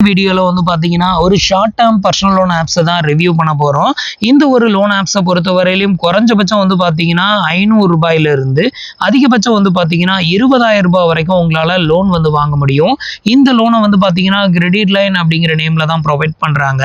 வீடியோல வந்து பாத்தீங்கன்னா ஒரு ஷார்ட் டேர்ம் பர்சனல் லோன் ஆப்ஸை தான் ரிவ்யூ பண்ண போறோம். இந்த ஒரு லோன் ஆப்ஸை பொறுத்தவரையிலும் குறைஞ்சபட்சம் வந்து பாத்தீங்கன்னா ₹500 இருந்து அதிகபட்சம் வந்து பாத்தீங்கன்னா ₹20,000 வரைக்கும் உங்களால லோன் வந்து வாங்க முடியும். இந்த லோனை வந்து பாத்தீங்கன்னா கிரெடிட் லைன் அப்படிங்கிற நேம்ல தான் ப்ரொவைட் பண்றாங்க.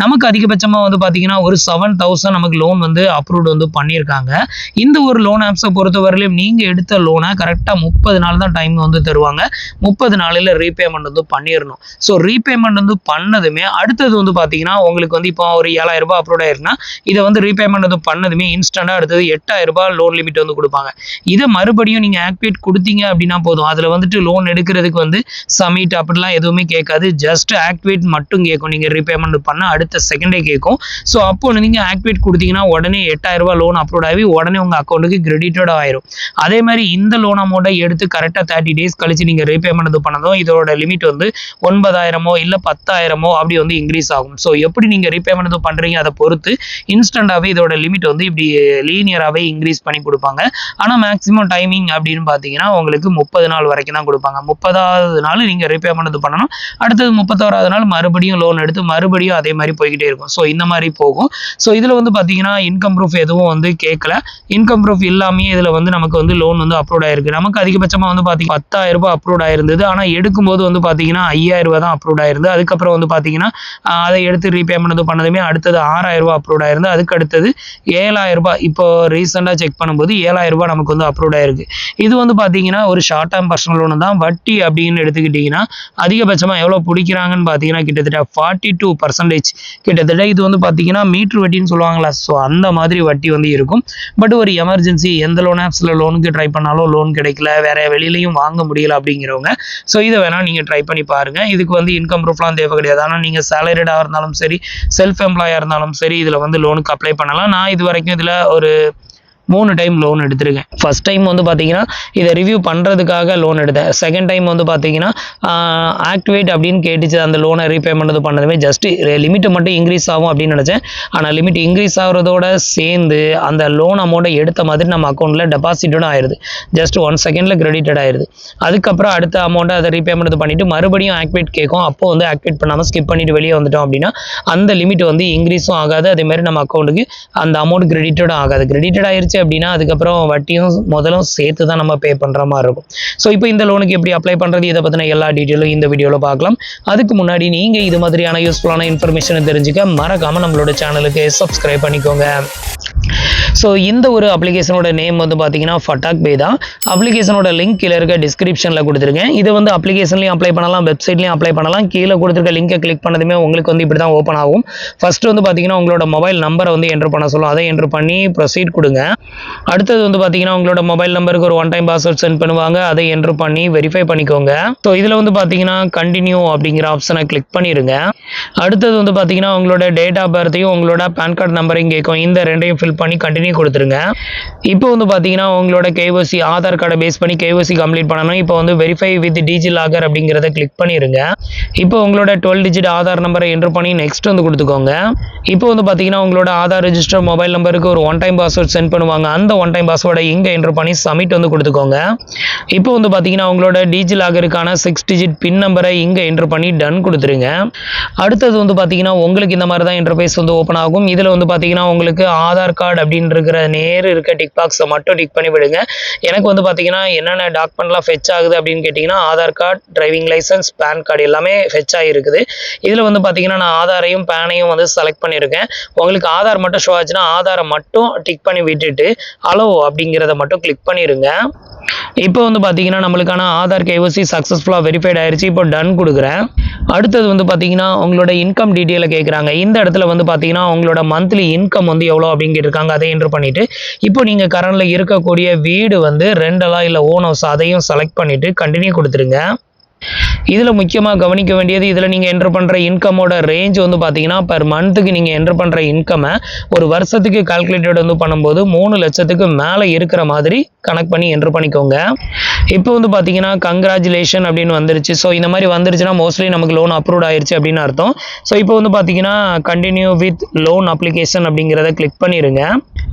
நமக்கு அதிகபட்சமா வந்து பாத்தீங்கன்னா ஒரு 7,000 நமக்கு லோன் வந்து அப்ரூவ்ட் வந்து பண்ணியிருக்காங்க. இந்த ஒரு லோன் ஆப்ஸை பொறுத்தவரையிலும் நீங்க எடுத்த லோனை கரெக்டா 30 நாள் தான் டைம் வந்து தருவாங்க. 30 நாளில் ரீபேமெண்ட் வந்து பண்ணிடணும். ஸோ ரீபேமெண்ட் வந்து பண்ணதுமே அடுத்தது வந்து பாத்தீங்கன்னா உங்களுக்கு வந்து இப்போ ஒரு ₹7,000 அப்ரூவ் ஆயிருக்குன்னா இதை வந்து ரீபேமெண்ட் வந்து பண்ணதுமே இன்ஸ்டன்டா அடுத்தது ₹8,000 லோன் லிமிட் வந்து கொடுப்பாங்க. இதை மறுபடியும் நீங்க ஆக்டிவேட் கொடுத்தீங்க அப்படின்னா போதும். அதுல வந்துட்டு லோன் எடுக்கிறதுக்கு வந்து சப்மிட் அப்படிலாம் எதுவுமே கேட்காது. ஜஸ்ட் ஆக்டிவேட் மட்டும் கேட்கும். நீங்க ரீபேமெண்ட் பண்ண அடுத்த செகண்டே கேட்கும். ஸோ அப்போ நீங்க ஆக்டிவேட் கொடுத்தீங்கன்னா உடனே ₹8,000 லோன் அப்ரூவ் ஆகி உடனே உங்க அக்கௌண்ட்டுக்கு கிரெடிட்டட் ஆயிரும். அதே மாதிரி இந்த லோன் அமௌண்ட்டை எடுத்து கரெக்டா 30 டேஸ் கழிச்சு நீங்க ரீபேமெண்ட் பண்ணதும் இதோட லிமிட் வந்து 9,000 இல்ல 10,000 அப்படி வந்து இன்க்ரீஸ் ஆகும். ஸோ எப்படி நீங்க ரீபேமெண்ட் பண்றீங்க அதை பொறுத்து இன்ஸ்டன்டாவே இதோட லிமிட் வந்து இப்படி லீனியராகவே இன்க்ரீஸ் பண்ணி கொடுப்பாங்க. ஆனா மேக்ஸிமம் டைமிங் அப்படின்னு பாத்தீங்கன்னா உங்களுக்கு 30 நாள் வரைக்கும் தான் கொடுப்பாங்க. 30வது நாள் நீங்க ரீபேமெண்ட் பண்ணணும். அடுத்தது 31வது நாள் மறுபடியும் லோன் எடுத்து மறுபடியும் அதே மாதிரி போய்கிட்டே இருக்கும். ஸோ இந்த மாதிரி போகும். ஸோ இதுல வந்து பாத்தீங்கன்னா இன்கம் ப்ரூஃப் எதுவும் வந்து கேட்கல. இன்கம் ப்ரூஃப் இல்லாமே இதுல வந்து நமக்கு வந்து லோன் வந்து அப்ரூவ் ஆயிருக்கு. நமக்கு அதிகபட்சமா வந்து பாத்தீங்கன்னா ₹10,000 அப்ரூவ் ஆயிருந்தது. ஆனா எடுக்கும்போது வந்து பாத்தீங்கன்னா ₹5,000 தான் அப்ரூவ் ஆயிருந்து. அதுக்கப்புறம் வந்து பாத்தீங்கன்னா அதை எடுத்து ரீபேமெண்ட் பண்ணதுமே அடுத்தது ₹6,000 அப்ரூவ் ஆயிருந்து. அதுக்கு அடுத்தது ₹7,000 இப்போ ரீசெண்டா செக் பண்ணும்போது ₹7,000 நமக்கு வந்து அப்ரூவ் ஆயிருக்கு. இது வந்து பாத்தீங்கன்னா ஒரு ஷார்ட் டேர்ம் பர்சனல் லோன் தான். வட்டி அப்படின்னு எடுத்துக்கிட்டீங்கன்னா அதிகபட்சமா எவ்வளவு பிடிக்கிறாங்கன்னு பாத்தீங்கன்னா கிட்டத்தட்ட 42% கிட்டத்தட்ட இது வந்து பாத்தீங்கன்னா மீட்டர் வட்டின்னு சொல்லுவாங்களா, ஸோ அந்த மாதிரி வட்டி வந்து இருக்கும். பட் ஒரு எமர்ஜென்சி எந்த லோன் ஆப்ஸ்ல லோனுக்கு ட்ரை பண்ணாலும் லோன் கிடைக்கல, வேற வெளியிலையும் வாங்க முடியல அப்படிங்கிறவங்க ஸோ இதை வேணா நீங்க ட்ரை பண்ணி பாருங்க. இதுக்கு வந்து இன்கம் ப்ரூஃப்லாம் தேவை கிடையாது. ஆனால் நீங்க சேலரிடாக இருந்தாலும் சரி, செல்ஃப் எம்ப்ளாயா இருந்தாலும் சரி, இதுல வந்து லோனுக்கு அப்ளை பண்ணலாம். நான் இது வரைக்கும் இதுல ஒரு 3 டைம் லோன் எடுத்திருக்கேன். ஃபர்ஸ்ட் டைம் வந்து பார்த்தீங்கன்னா இதை ரிவ்யூ பண்ணுறதுக்காக லோன் எடுத்தேன். செகண்ட் டைம் வந்து பார்த்தீங்கன்னா ஆக்டிவேட் அப்படின்னு கேட்டுச்சு. அந்த லோனை ரீபேமெண்ட் பண்ணதுமே ஜஸ்ட் லிமிட்டை மட்டும் இன்க்ரீஸ் ஆகும் அப்படின்னு நினச்சேன். ஆனால் லிமிட் இன்க்ரீஸ் ஆகிறதோட சேர்ந்து அந்த லோன் அமௌண்ட்டை எடுத்த மாதிரி நம்ம அக்கௌண்ட்டில் டெபாசிட்டடும் ஆயிடுது. ஜஸ்ட் 1 செகண்டில் கிரெடிட்டட் ஆயிடுது. அதுக்கப்புறம் அடுத்த அமௌண்ட்டை அதை ரீபேமெண்ட் பண்ணிட்டு மறுபடியும் ஆக்டிவேட் கேட்கும். அப்போ வந்து ஆக்டிவேட் பண்ணாமல் ஸ்கிப் பண்ணிட்டு வெளியே வந்துட்டோம் அப்படின்னா அந்த லிமிட் வந்து இன்க்ரீஸும் ஆகாது. அதே மாதிரி நம்ம அக்கௌண்ட்டுக்கு அந்த அமௌண்ட் கிரெடிட்டடும் ஆகாது. கிரெடிட்டட் ஆயிருச்சு அப்படின்னா அதுக்கப்புறம் வட்டியும் முதலும் சேர்த்து தான் நம்ம பே பண்ற மாதிரி இருக்கும். ஸோ இப்போ இந்த லோனுக்கு எப்படி அப்ளை பண்றது, இதை பத்தின எல்லா டீட்டெயிலும் இந்த வீடியோவில் பார்க்கலாம். அதுக்கு முன்னாடி நீங்க இது மாதிரியான யூஸ்ஃபுல்லான இன்ஃபர்மேஷனை தெரிஞ்சுக்க மறக்காம நம்மளோட சேனலுக்கு சப்ஸ்கிரைப் பண்ணிக்கோங்க. ஸோ இந்த ஒரு அப்ளிகேஷனோட நேம் வந்து பார்த்தீங்கன்னா ஃபட்டாக் பே தான். அப்ளிகேஷனோட லிங்க் கீழே இருக்க டிஸ்கிரிப்ஷனில் கொடுத்துருக்கேன். இதை வந்து அப்ளிகேஷன்லையும் அப்ளை பண்ணலாம், வெப்சைட்லையும் அப்ளை பண்ணலாம். கீழே கொடுத்துருக்க லிங்கை கிளிக் பண்ணதுமே உங்களுக்கு வந்து இப்படி தான் ஓப்பன் ஆகும். ஃபர்ஸ்ட் வந்து பார்த்தீங்கன்னா உங்களோட மொபைல் நம்பரை வந்து என்ட்ரு பண்ண சொல்லும். அதை என்ட்ரு பண்ணி ப்ரொசீட் கொடுங்க. அடுத்தது வந்து பார்த்தீங்கன்னா உங்களோட மொபைல் நம்பருக்கு ஒரு 1 டைம் பாஸ்வேர்ட் சென்ட் பண்ணுவாங்க. அதை என்ட்ரு பண்ணி வெரிஃபை பண்ணிக்கோங்க. ஸோ இதில் வந்து பார்த்தீங்கன்னா கண்டினியூ அப்படிங்கிற ஆப்ஷனை கிளிக் பண்ணிடுங்க. அடுத்தது வந்து பார்த்தீங்கன்னா உங்களோட டேட் ஆஃப் பர்த்தையும் உங்களோட பேன் கார்டு நம்பரையும் கேட்கும். இந்த ரெண்டையும் ஃபில் பண்ணி கண்டினியூ கொடுத்துருங்க. இப்போ வந்து பார்த்தீங்கன்னா உங்களோட KYC ஆதார் கார்டை பேஸ் பண்ணி KYC கம்ப்ளீட் பண்ணணும். இப்போ வந்து வெரிஃபை வித் டிஜி லாகர் அப்படிங்கிறத கிளிக் பண்ணிடுங்க. இப்போ உங்களோட 12 டிஜிட் ஆதார் நம்பரை என்ட்ரு பண்ணி நெக்ஸ்ட் வந்து கொடுத்துக்கோங்க. இப்போ வந்து பார்த்தீங்கன்னா உங்களோட ஆதார் ரெஜிஸ்டர் மொபைல் நம்பருக்கு ஒரு 1 டைம் பாஸ்வேர்ட் சென்ட் பண்ணுவாங்க. அந்த 1 டைம் பாஸ்வேர்டை இங்கே என்ட்ரு பண்ணி சப்மிட் வந்து கொடுத்துக்கோங்க. இப்போ வந்து பார்த்தீங்கன்னா உங்களோட டிஜி லாகருக்கான 6 டிஜிட் பின் நம்பரை இங்கே என்ட்ரு பண்ணி டன் கொடுத்துருங்க. அடுத்தது வந்து பார்த்தீங்கன்னா உங்களுக்கு இந்த மாதிரி தான் இன்டர்ஃபேஸ் வந்து ஓப்பன் ஆகும். இதில் வந்து பார்த்தீங்கன்னா உங்களுக்கு ஆதார் கார்டு அப்படின்னு இருக்கிற நேர் இருக்க டிக் பாக்ஸை மட்டும் டிக் பண்ணி விடுங்க. எனக்கு வந்து பார்த்தீங்கன்னா என்னென்ன டாக்குமெண்ட்லாம் ஃபெச் ஆகுது அப்படின்னு கேட்டிங்கன்னா Aadhaar card, driving licence, PAN card எல்லாமே ஃபெச் ஆகிருக்குது. இதில் வந்து பார்த்தீங்கன்னா நான் ஆதாரையும் பேனையும் வந்து செலக்ட் பண்ணியிருக்கேன். உங்களுக்கு ஆதார் மட்டும் ஷோ ஆச்சுன்னா ஆதாரை மட்டும் டிக் பண்ணி விட்டுட்டு அலோ அப்படிங்கிறத மட்டும் கிளிக் பண்ணிடுங்க. இப்போ வந்து பார்த்தீங்கன்னா நம்மளுக்கான ஆதார் KYC சக்ஸஸ்ஃபுல்லாக வெரிஃபைட் ஆயிடுச்சு. இப்போ டன் கொடுக்குறேன். அடுத்தது வந்து பார்த்தீங்கன்னா உங்களோட இன்கம் டீட்டெயிலை கேட்குறாங்க. இந்த இடத்துல வந்து பார்த்தீங்கன்னா உங்களோட மந்த்லி இன்கம் வந்து எவ்வளோ அப்படின்னு கேட்டிருக்காங்க. அதை என்ட்ரு பண்ணிவிட்டு இப்போ நீங்கள் கரண்டில் இருக்கக்கூடிய வீடு வந்து ரெண்டலா இல்லை ஓன் ஹவுஸ் அதையும் செலக்ட் பண்ணிவிட்டு கண்டினியூ கொடுத்துருங்க. இதில் முக்கியமாக கவனிக்க வேண்டியது இதில் நீங்கள் என்ட்ரு பண்ணுற இன்கமோட ரேஞ்ச் வந்து பார்த்தீங்கன்னா பர் மந்த்துக்கு நீங்கள் என்ட்ரு பண்ணுற இன்கமை ஒரு வருஷத்துக்கு கால்குலேட்டட் வந்து பண்ணும்போது 3 லட்சத்துக்கு மேலே இருக்கிற மாதிரி கனெக்ட் பண்ணி என்ட்ரு பண்ணிக்கோங்க. இப்போ வந்து பார்த்தீங்கன்னா கங்க்ராச்சுலேஷன் அப்படின்னு வந்துருச்சு. ஸோ இந்த மாதிரி வந்துருச்சுன்னா மோஸ்ட்லி நமக்கு லோன் அப்ரூவ் ஆயிடுச்சு அப்படின்னு அர்த்தம். ஸோ இப்போ வந்து பார்த்தீங்கன்னா கண்டினியூ வித் லோன் அப்ளிகேஷன் அப்படிங்கிறத கிளிக் பண்ணிடுங்க.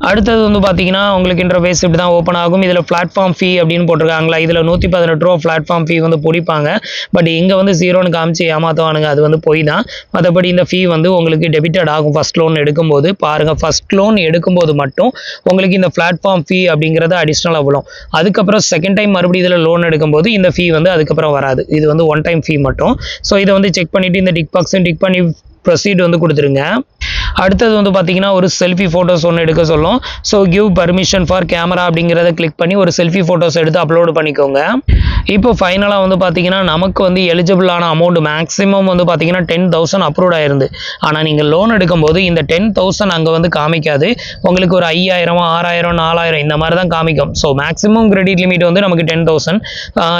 அடுத்தது வந்து பார்த்தீங்கன்னா உங்களுக்கு இன்டர்ஃபேஸ் இப்படி தான் ஓப்பன் ஆகும். இதில் பிளாட்ஃபார்ம் ஃபீ அப்படின்னு போட்டிருக்காங்களா, இதில் 118 ரூபா பிளாட்ஃபார்ம் ஃபீ வந்து பிடிப்பாங்க. பட் இங்கே வந்து 0ன்னு காமிச்சு ஏமாற்றுவானுங்க, அது வந்து போய் தான். மற்றபடி இந்த ஃபீ வந்து உங்களுக்கு டெபிட்டட் ஆகும் ஃபஸ்ட் லோன் எடுக்கும்போது. பாருங்கள், ஃபஸ்ட் லோன் எடுக்கும்போது மட்டும் உங்களுக்கு இந்த பிளாட்ஃபார்ம் ஃபீ அப்படிங்கிறது அடிஷ்னலாக விழும். அதுக்கப்புறம் செகண்ட் டைம் மறுபடியும் இதில் லோன் எடுக்கும்போது இந்த ஃபீ வந்து அதுக்கப்புறம் வராது. இது வந்து ஒன் டைம் ஃபீ மட்டும். ஸோ இதை வந்து செக் பண்ணிவிட்டு இந்த டிக் பாக்ஸையும் டிக் பண்ணி ப்ரொசீட் வந்து கொடுத்துருங்க. அடுத்தது வந்து பார்த்தீங்கன்னா ஒரு செல்ஃபி ஃபோட்டோஸ் ஒன்று எடுக்க சொல்லும். So give permission for camera அப்படிங்கிறத கிளிக் பண்ணி ஒரு செல்ஃபி ஃபோட்டோஸ் எடுத்து அப்லோடு பண்ணிக்கோங்க. இப்போ ஃபைனலாக வந்து பார்த்தீங்கன்னா நமக்கு வந்து எலிஜிபிளான அமௌண்ட் மேக்ஸிமம் வந்து பார்த்தீங்கன்னா 10,000 அப்ரூவ் ஆயிருந்து. ஆனால் நீங்கள் லோன் எடுக்கும்போது இந்த 10,000 அங்கே வந்து காமிக்காது. உங்களுக்கு ஒரு 5,000, 6,000, 4,000 இந்த மாதிரி தான் காமிக்கும். ஸோ மேக்ஸிமம் கிரெடிட் லிமிட் வந்து நமக்கு 10,000.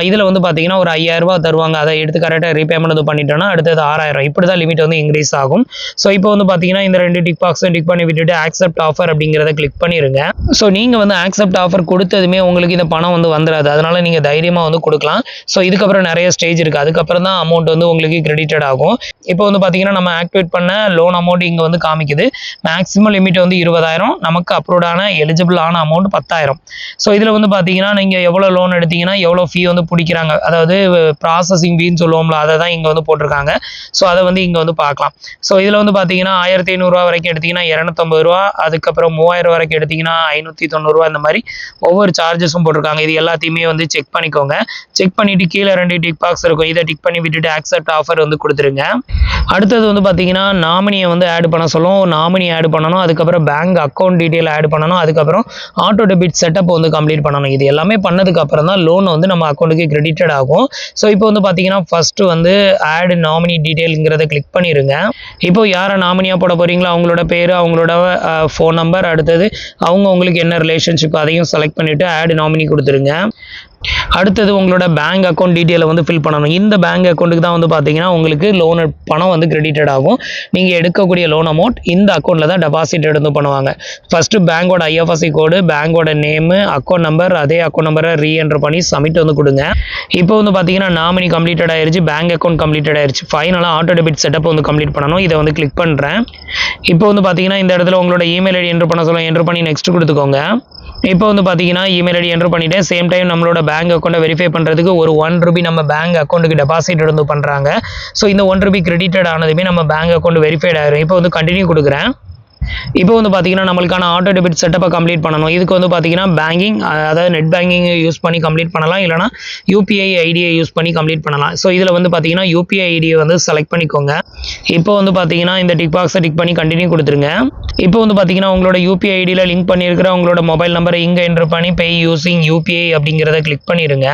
இதில் வந்து பார்த்தீங்கன்னா ஒரு 5,000 ரூபா தருவாங்க. அதை எடுத்து கரெக்டாக ரீபேமெண்ட் வந்து பண்ணிட்டோன்னா அடுத்தது 6,000. இப்படி தான் லிமிட் வந்து இன்க்ரீஸ் ஆகும். ஸோ இப்போ வந்து பார்த்தீங்கன்னா இந்த 2 டிக் பாக்ஸும் டிக் பண்ணி விட்டுட்டு ஆக்செப்ட் ஆஃபர் அப்படிங்கிறத கிளிக் பண்ணிடுங்க. ஸோ நீங்கள் வந்து ஆக்செப்ட் ஆஃபர் கொடுத்ததுமே உங்களுக்கு இந்த பணம் வந்து வந்துடாது. அதனால் நீங்கள் தைரியமாக வந்து கொடுக்கலாம். ஸோ இதுக்கப்புறம் நிறைய ஸ்டேஜ் இருக்குது. அதுக்கப்புறம் தான் அமௌண்ட் வந்து உங்களுக்கு கிரெடிட்டட் ஆகும். இப்போ வந்து பார்த்தீங்கன்னா நம்ம ஆக்டிவேட் பண்ண லோன் அமௌண்ட் இங்கே வந்து காமிக்குது. மேக்ஸிமம் லிமிட் வந்து 20,000. நமக்கு அப்ரூவ்டான எலிஜிபிள் ஆன அமௌண்ட் 10,000. ஸோ இதில் வந்து பார்த்தீங்கன்னா நீங்கள் எவ்வளோ லோன் எடுத்தீங்கன்னா எவ்வளோ ஃபீ வந்து பிடிக்கிறாங்க, அதாவது ப்ராசஸிங் ஃபீன்னு சொல்லுவோம்ல, அதை தான் இங்கே வந்து போட்டிருக்காங்க. ஸோ அதை வந்து இங்கே வந்து பார்க்கலாம். ஸோ இதில் வந்து பார்த்தீங்கன்னா 1,500 ரூபா வரைக்கும் எடுத்தீங்கன்னா 250 ரூபா, அதுக்கப்புறம் 3,000 வரைக்கும் எடுத்தீங்கன்னா 590 ரூபா. இந்த மாதிரி ஒவ்வொரு சார்ஜஸும் போட்டிருக்காங்க. இது எல்லாத்தையுமே வந்து செக் பண்ணிக்கோங்க. செக் பண்ணிட்டு கீழே 2 டிக் பாக்ஸ் இருக்கும். இதை டிக் பண்ணி விட்டுட்டு ஆக்செப்ட் ஆஃபர் வந்து கொடுத்துருங்க. அடுத்தது வந்து பார்த்தீங்கன்னா நாமினியை வந்து ஆட் பண்ண சொல்லும். நாமினி ஆட் பண்ணணும், அதுக்கப்புறம் பேங்க் அக்கௌண்ட் டீட்டெயில் ஆட் பண்ணணும், அதுக்கப்புறம் ஆட்டோ டெபிட் செட்டப் வந்து கம்ப்ளீட் பண்ணணும். இது எல்லாமே பண்ணதுக்கு அப்புறம் தான் லோன் வந்து நம்ம அக்கௌண்ட்டுக்கு கிரெடிட்டட் ஆகும். ஸோ இப்போ வந்து பார்த்தீங்கன்னா ஃபர்ஸ்ட் வந்து ஆட் நாமினி டீட்டெயிலுங்கிறத கிளிக் பண்ணிடுங்க. இப்போ யாரை நாமினியாக போட போறீங்களோ அவங்களோட பேர், அவங்களோட ஃபோன் நம்பர், அடுத்தது அவங்க உங்களுக்கு என்ன ரிலேஷன்ஷிப் அதையும் செலக்ட் பண்ணிவிட்டு ஆட் நாமினி கொடுத்துருங்க. அடுத்தது உங்களோட பேங்க் அக்கௌண்ட் டீட்டெயிலை வந்து ஃபில் பண்ணணும். இந்த பேங்க் அக்கௌண்ட்டுக்கு தான் வந்து பார்த்தீங்கன்னா உங்களுக்கு லோன் பணம் வந்து கிரெடிட்டட் ஆகும். நீங்கள் எடுக்கக்கூடிய லோன் அமௌண்ட் இந்த அக்கௌண்ட்டில் தான் டெபாசிட் எடுத்து பண்ணுவாங்க. ஃபஸ்ட்டு பேங்கோட ஐஎஃப்எஸ்சி கோடு, பேங்கோட நேமு, அக்கௌண்ட் நம்பர், அதே அக்கௌண்ட் நம்பரை ரீஎன்டர் பண்ணி சப்மிட் வந்து கொடுங்க. இப்போ வந்து பார்த்தீங்கன்னா நாமினி கம்ப்ளீட்டட் ஆயிருச்சு, பேங்க் அக்கௌண்ட் கம்ப்ளீட்டட் ஆயிருச்சு. ஃபைனலாக ஆட்டோ டெபிட் செட்டப் வந்து கம்ப்ளீட் பண்ணணும். இதை வந்து கிளிக் பண்ணுறேன். இப்போ வந்து பார்த்தீங்கன்னா இந்த இடத்துல உங்களோட இமெயில் ஐடி என்ட்ரு பண்ண சொல்லுங்கள். என்ட்ரு பண்ணி நெக்ஸ்ட் கொடுத்துக்கோங்க. இப்போ வந்து பார்த்தீங்கன்னா இமெயில் ஐடி என்ட்ரு பண்ணிவிட்டு சேம் டைம் நம்மளோட பேங்க் அக்கௌண்ட்டை வெரிஃபை பண்ணுறதுக்கு ஒரு 1 ரூபி நம்ம பேங்க் அக்கௌண்ட்டுக்கு டெபாசிட் எடுத்து பண்ணுறாங்க. ஸோ இந்த 1 ரூபி கிரெடிட்டட் ஆனதுமே நம்ம பேங்க் அக்கௌண்ட் வெரிஃபைட் ஆயிரும். இப்போ வந்து கண்டினியூ கொடுக்குறேன். இப்போ வந்து பார்த்தீங்கன்னா நம்மளுக்கான ஆட்டோ டெபிட் செட்டப்பை கம்ப்ளீட் பண்ணணும். இதுக்கு வந்து பார்த்தீங்கன்னா பேங்கிங், அதாவது நெட் பேங்கிங் யூஸ் பண்ணி கம்ப்ளீட் பண்ணலாம், இல்லைனா யூபிஐ ஐடியை யூஸ் பண்ணி கம்ப்ளீட் பண்ணலாம். ஸோ இதில் வந்து பார்த்தீங்கன்னா யூபிஐ ஐடியை வந்து செலக்ட் பண்ணிக்கோங்க. இப்போ வந்து பார்த்தீங்கன்னா இந்த டிக் பாக்ஸை டிக் பண்ணி கண்டினியூ கொடுத்துருங்க. இப்போ வந்து பார்த்தீங்கன்னா உங்களோட யூபிஐ ஐடியில் லிங்க் பண்ணியிருக்கிற உங்களோட மொபைல் நம்பரை இங்கே என்ட்ரு பண்ணி பே யூசிங் யூபிஐ அப்படிங்கிறத கிளிக் பண்ணிடுங்க.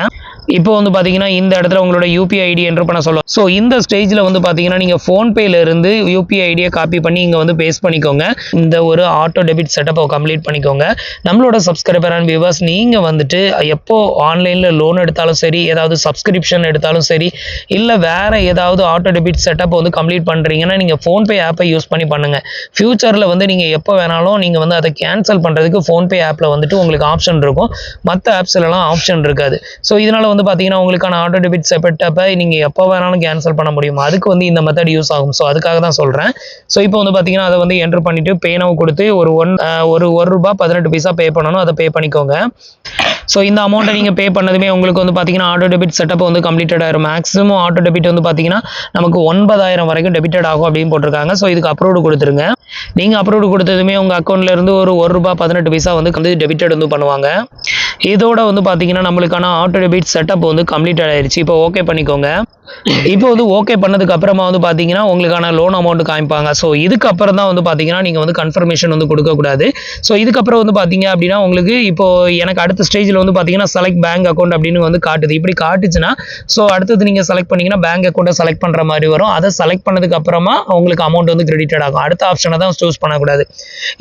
இப்போ வந்து பார்த்தீங்கன்னா இந்த இடத்துல உங்களோட யூபிஐ ஐடி என்ட்ரு பண்ண சொல்லும். ஸோ இந்த ஸ்டேஜில் வந்து பார்த்தீங்கன்னா நீங்கள் ஃபோன்பேலேருந்து யூபிஐ ஐடியை காப்பி பண்ணி இங்கே வந்து பேஸ்ட் பண்ணிக்கோங்க. இந்த ஒரு ஆட்டோ டெபிட் செட்டப்பை கம்ப்ளீட் பண்ணிக்கோங்க. நம்மளோட சப்ஸ்கிரைபர் அண்ட் வியூவர்ஸ், நீங்கள் வந்துட்டு எப்போ ஆன்லைனில் லோன் எடுத்தாலும் சரி, ஏதாவது சப்ஸ்கிரிப்ஷன் எடுத்தாலும் சரி, இல்லை வேறு ஏதாவது ஆட்டோ டெபிட் செட்டப் வந்து கம்ப்ளீட் பண்ணுறீங்கன்னா நீங்கள் ஃபோன்பே ஆப்பை யூஸ் பண்ணி பண்ணுங்கள். ஃபியூச்சரில் வந்து நீங்கள் எப்போ வேணாலும் நீங்கள் வந்து அதை கேன்சல் பண்ணுறதுக்கு ஃபோன்பே ஆப்பில் வந்துட்டு உங்களுக்கு ஆப்ஷன் இருக்கும். மற்ற ஆப்ஸ்லாம் ஆப்ஷன் இருக்காது. ஸோ இதனால் வந்து பார்த்தீங்கன்னா உங்களுக்கான ஆட்டோ டெபிட் செட்டப்பை நீங்கள் எப்போ வேணாலும் கேன்சல் பண்ண முடியும். அதுக்கு வந்து இந்த மெத்தட் யூஸ் ஆகும். ஸோ அதுக்காக தான் சொல்கிறேன். ஸோ இப்போ வந்து பார்த்தீங்கன்னா அதை வந்து என்ட்ரு பண்ணிவிட்டு பே நவ் கொடுத்து ஒரு ரூபா 18 பைசா பே பண்ணணும். அதை பே பண்ணிக்கோங்க. ஸோ இந்த அமௌண்ட்டை நீங்கள் பே பண்ணதுமே உங்களுக்கு வந்து பார்த்தீங்கன்னா ஆட்டோ டெபிட் செட்டப் வந்து கம்ப்ளீட்டட் ஆயிரும். மேக்ஸிமம் ஆட்டோ டெபிட் வந்து பார்த்தீங்கன்னா நமக்கு 9,000 வரைக்கும் டெபிட்டட் ஆகும் அப்படின்னு போட்டிருக்காங்க. ஸோ இதுக்கு அப்ரூவ்டு கொடுத்துருங்க. நீங்கள் அப்ரூவ்டு கொடுத்ததுமே உங்கள் அக்கௌண்ட்ல இருந்து ஒரு ரூபா 18 பைசா வந்து டெபிட்டட் வந்து பண்ணுவாங்க. இதோட வந்து பார்த்தீங்கன்னா நம்மளுக்கான ஆட்டோ டெபிட் செட்டப் வந்து கம்ப்ளீட் ஆயிடுச்சு. இப்போ ஓகே பண்ணிக்கோங்க. இப்போ வந்து ஓகே பண்ணதுக்கு அப்புறமா வந்து பார்த்தீங்கன்னா உங்களுக்கான லோன் அமௌண்ட் காமிப்பாங்க. ஸோ இதுக்கப்புறம் தான் வந்து பார்த்தீங்கன்னா நீங்கள் வந்து கன்ஃபர்மேஷன் வந்து கொடுக்கக்கூடாது. ஸோ இதுக்கப்புறம் வந்து பார்த்தீங்க அப்படின்னா உங்களுக்கு இப்போ எனக்கு அடுத்த ஸ்டேஜில் வந்து பார்த்தீங்கன்னா செலக்ட் பேங்க் அக்கௌண்ட் அப்படின்னு வந்து காட்டுது. இப்படி காட்டுச்சுன்னா ஸோ அடுத்தது நீங்கள் செலக்ட் பண்ணிங்கன்னா பேங்க் அக்கௌண்ட்டை செலக்ட் பண்ணுற மாதிரி வரும். அதை செலக்ட் பண்ணதுக்கு அப்புறமா உங்களுக்கு அமௌண்ட் வந்து கிரெடிட்டட் ஆகும். அடுத்த ஆப்ஷனை தான் சூஸ் பண்ணக்கூடாது.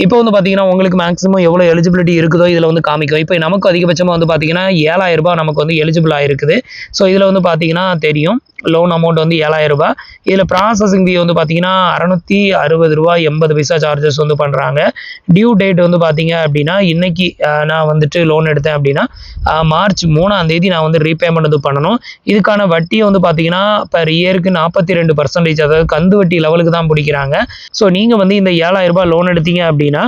இப்போ வந்து பார்த்தீங்கன்னா உங்களுக்கு மேக்ஸிமம் எவ்வளோ எலிஜிபிலிட்டி இருக்குதோ இதில் வந்து காமிக்கும். இப்போ நமக்கு அதிகபட்சமாக வந்து பார்த்தீங்கன்னா 7,000 ரூபாய் நமக்கு வந்து எலிஜிபிள் ஆகிருக்குது. ஸோ இதில் வந்து பார்த்தீங்கன்னா தெரியும் லோன் அமௌண்ட் வந்து 7,000 ரூபாய். இதில் ப்ராசஸிங் ஃபீ வந்து பார்த்தீங்கன்னா 660 ரூபாய் 80 பைசா சார்ஜஸ் வந்து பண்ணுறாங்க. டியூ டேட் வந்து பார்த்தீங்க அப்படின்னா இன்னைக்கு நான் வந்துட்டு லோன் எடுத்தேன் அப்படின்னா மார்ச் 3ஆம் தேதி நான் வந்து ரீபேமெண்ட் வந்து பண்ணணும். இதுக்கான வட்டியை வந்து பார்த்தீங்கன்னா பர் இயருக்கு 42%, அதாவது கந்து வட்டி லெவலுக்கு தான் பிடிக்கிறாங்க. ஸோ நீங்கள் வந்து இந்த 7,000 ரூபாய் லோன் எடுத்தீங்க அப்படின்னா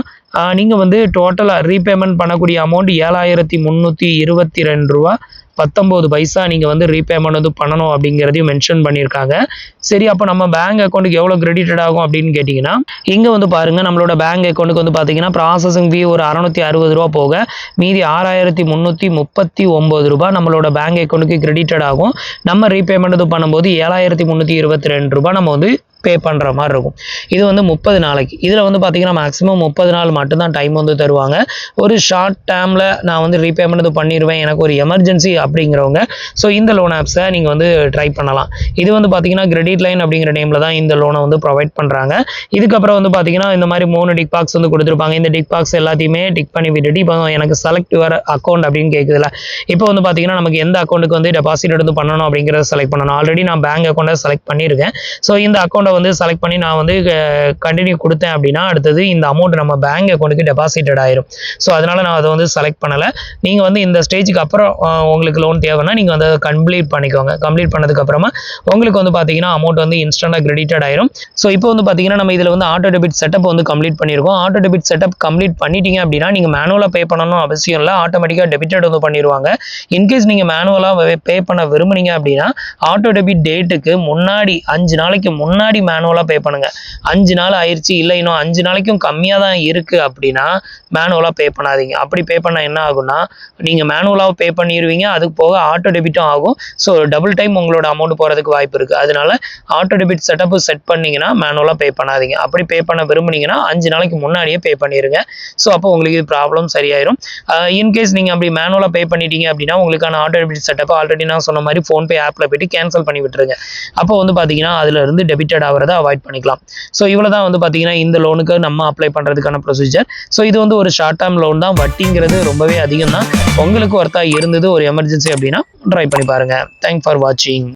நீங்கள் வந்து டோட்டலாக ரீபேமெண்ட் பண்ணக்கூடிய அமௌண்ட் ரூ. 7,322.19 நீங்கள் வந்து ரீபேமெண்ட் வந்து பண்ணணும் அப்படிங்கிறதையும் மென்ஷன் பண்ணியிருக்காங்க. சரி, அப்போ நம்ம பேங்க் அக்கௌண்ட்டுக்கு எவ்வளோ கிரெடிட்டட் ஆகும் அப்படின்னு கேட்டிங்கன்னா, இங்கே வந்து பாருங்கள், நம்மளோட பேங்க் அக்கௌண்ட்டுக்கு வந்து பார்த்தீங்கன்னா ப்ராசஸிங் ஃபீ ஒரு ரூ. 660 போக மீதி ரூ. 6,339 நம்மளோட பேங்க் அக்கௌண்ட்டுக்கு கிரெடிட்டட் ஆகும். நம்ம ரீபேமெண்ட் இது பண்ணும்போது ரூ. 7,322 நம்ம வந்து பே பண்ணுற மாதிரி இருக்கும். இது வந்து 30 நாளைக்கு. இதில் வந்து பார்த்தீங்கன்னா மேக்ஸிமம் 30 நாள் மட்டும்தான் டைம் வந்து தருவாங்க. ஒரு ஷார்ட் டேர்மில் நான் வந்து ரீபேமெண்ட் இது பண்ணிடுவேன், எனக்கு ஒரு எமர்ஜென்சி அப்படிங்கிறவங்க ஸோ இந்த லோன் ஆப்ஸை நீங்கள் வந்து ட்ரை பண்ணலாம். இது வந்து பார்த்தீங்கன்னா கிரெடிட் லைன் அப்படிங்கிற நேமில் தான் இந்த லோனை வந்து ப்ரொவைட் பண்ணுறாங்க. இதுக்கப்புறம் வந்து பார்த்தீங்கன்னா இந்த மாதிரி 3 டிக் பாக்ஸ் வந்து கொடுத்துருப்பாங்க. இந்த டிக் பாக்ஸ் எல்லாத்தையுமே டிக் பண்ணி விட்டுட்டு இப்போ எனக்கு செலக்ட் யுவர் அக்கௌண்ட் அப்படின்னு கேட்குதுல, இப்போ வந்து பார்த்தீங்கன்னா நமக்கு எந்த அக்கௌண்ட்டுக்கு வந்து டெபாசிட் எடுத்து பண்ணணும் அப்படிங்கிறத செலக்ட் பண்ணணும். ஆல்ரெடி நான் பேங்க் அக்கௌண்ட்டை செலக்ட் பண்ணியிருக்கேன். ஸோ இந்த அக்கௌண்ட்டை வந்து செலக்ட் பண்ணி நான் வந்து கண்டினியூ கொடுத்தேன் அப்படின்னா அடுத்தது இந்த அமௌண்ட் நம்ம பேங்க் அக்கௌண்ட்டுக்கு டெபாசிட்டட் ஆயிரும். ஸோ அதனால நான் அதை வந்து செலக்ட் பண்ணலை. நீங்கள் வந்து இந்த ஸ்டேஜுக்கு அப்புறம் உங்களுக்கு லோன் தேவைன்னா நீங்கள் வந்து கம்ப்ளீட் பண்ணிக்கோங்க. கம்ப்ளீட் பண்ணதுக்கு அப்புறமா உங்களுக்கு வந்து பார்த்தீங்கன்னா அமௌண்ட் வந்து இன்ஸ்டன்டாக கிரெடிட்டட் ஆயிரும். ஸோ இப்போ வந்து பார்த்தீங்கன்னா நம்ம இதில் வந்து ஆட்டோ டெபிட் செட்டப் வந்து கம்ப்ளீட் பண்ணியிருக்கோம். ஆட்டோ டெபிட் செட்டப் கம்ப்ளீட் பண்ணிட்டீங்க அப்படின்னா நீங்கள் மேனுவலாக பே பண்ணணும் அவசியம் இல்லை, ஆட்டோமேட்டிக்காக டெபிட்டட் வந்து பண்ணிடுவாங்க. இன்கேஸ் நீங்கள் மேனுவலாக பே பண்ண விரும்புனீங்க அப்படின்னா ஆட்டோ டெபிட் டேட்டுக்கு முன்னாடி 5 நாளைக்கு முன்னாடி மேனுவலாக பே பண்ணுங்க. 5 நாள் ஆயிடுச்சு, இல்லை இன்னும் 5 நாளைக்கும் கம்மியாக தான் இருக்குது அப்படின்னா மேனுவலாக பே பண்ணாதீங்க. அப்படி பே பண்ணால் என்ன ஆகும்னா நீங்கள் மேனுவலாக பே பண்ணிடுவீங்க, அதுக்கு போக ஆட்டோ டெபிட்டும் ஆகும். ஸோ டபுள் டைம் உங்களோட அமௌண்ட் போகிறதுக்கு வாய்ப்பு இருக்குது. அதனால ஆட்டோ டெபிட் செட்டப்பு செட் பண்ணிங்கன்னா மேனுவலாக பே பண்ணாதீங்க. அப்படி பே பண்ண விரும்புனீங்கன்னா 5 நாளைக்கு முன்னாடியே பே பண்ணிடுங்க. ஸோ அப்போ உங்களுக்கு இது ப்ராப்ளம் சரியாயிரும். இன்கேஸ் நீங்கள் அப்படி மேனுவலாக பே பண்ணிட்டீங்க அப்படின்னா உங்களுக்கான ஆட்டோ டெபிட் செட்டப்பை ஆல்ரெடி நான் சொன்ன மாதிரி ஃபோன்பே ஆப்பில் போய்ட்டு கேன்சல் பண்ணி விட்டுருங்க. அப்போ வந்து பார்த்தீங்கன்னா அதில் இருந்து டெபிட்டட் ஆகிறத அவாய்ட் பண்ணிக்கலாம். ஸோ இவ்வளோ தான் வந்து பார்த்தீங்கன்னா இந்த லோனுக்கு நம்ம அப்ளை பண்ணுறதுக்கான ப்ரொசீஜர். ஸோ இது வந்து ஒரு ஷார்ட் டேர்ம் லோன் தான், வட்டிங்கிறது ரொம்பவே அதிகம் தான். உங்களுக்கு ஒர்த்தாக இருந்தது ஒரு எமர்ஜென்சி அப்படின்னா ட்ரை பண்ணி பாருங்கள். தேங்க்ஸ் ஃபார் வாட்சிங்.